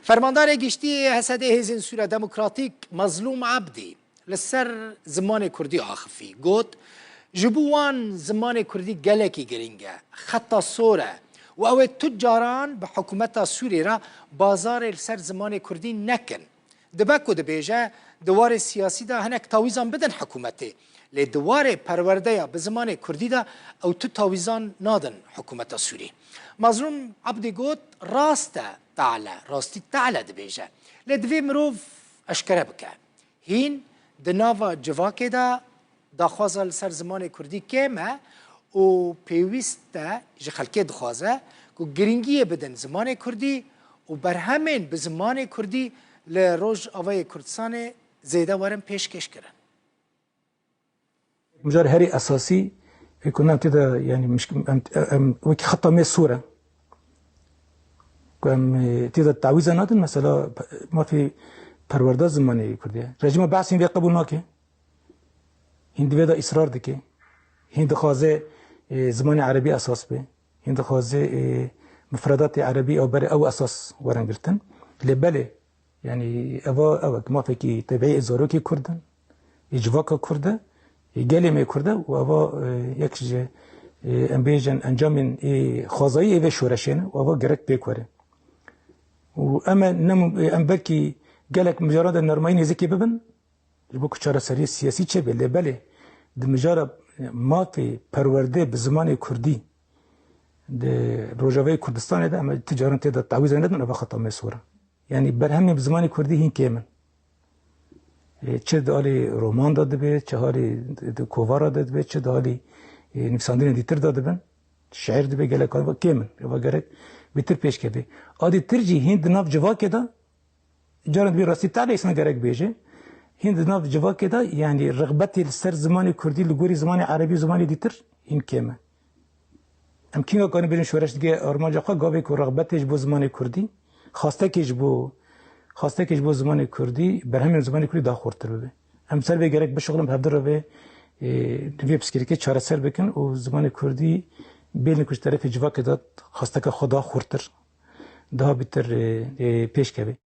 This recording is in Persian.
فرماندار گشتی حسد هزین سوره دموکراتیک مظلوم عبدی لسر زمان کردی آخفی گوت جبوان زمان کردی گلکی گرینگه خطا سوره و او تجاران به حکومت سوری را بازار لسر زمان کردی نکن دبکو دبیجه دوار سیاسی دا هنک تاویزان بدن حکومتی لی دوار پرورده به زمان کردی دا او تو تاویزان نادن حکومت سوری مظلوم عبدی گوت راستی تعالی دبیجه لی دوی مروف اشکره بکه هین دناوا جواکه دا داخوازه لسر زمان کردی کمه و پیوسته جخلکه دخوازه که گرینگی بدن زمان کردی و برهمین به زمان کردی لروج آوای کردستان زیده ورم پیشکش کردن مجال هری اساسی كنا تدا يعني مش وكي خطه مي صوره كم تدا تعويض نادن مثلا ما في پرورده زمانی کردیه رژیم بحث این قبول نکه هند ودا اصرار دکه هند خوازه زمان عربی اساس به هند خوازه مفردات عربی او بر او اساس ورنگرتن لبله يعني أوا ما فيكي تبعي زاروكي كردن إجواكا كرده جالي كرده وأوا يكش أمبيجن أنجام من خازي إيه شورشين وأوا جرك بيكوره وأما نم أمبركي جالك مجرد النرمين يزكي ببن يبوك شارع سري سياسي شيء بله بله ده مجرد ما في پرورده بزمان كردي ده روجاوي كردستان ده أما تجارن تدا تعويض ندن أبا خطأ مسورة يعني برهمی بزمانی کردی هین کیمن چه دالی رومان داده به چه حالی کووارا داده به چه دالی نفساندین دیتر داده بن شعر ده به گله کار کیمن و گرک بیتر پیش که به آدی ترجی هند ناف جوا که دا جارد بی راستی تعالی اسنا گرک بیجه هند ناف جوا که دا يعني رغبتی سر زمانی کردی لگوری زمانی عربی زمانی دیتر هین کیمن امکینه کنه برین شورش دیگه آرمان جاخا گاوی که رغبتش بو زمانی کردی خواسته کش بو زمان کردی بر همین زمان کردی داخورتر بده همسر به گرک به شغلم هفته رو به دوی پسکری که چاره سر بکن و زمان کردی بیل کش طرف جوا که داد خواسته که خدا خورتر ده بیتر پیش که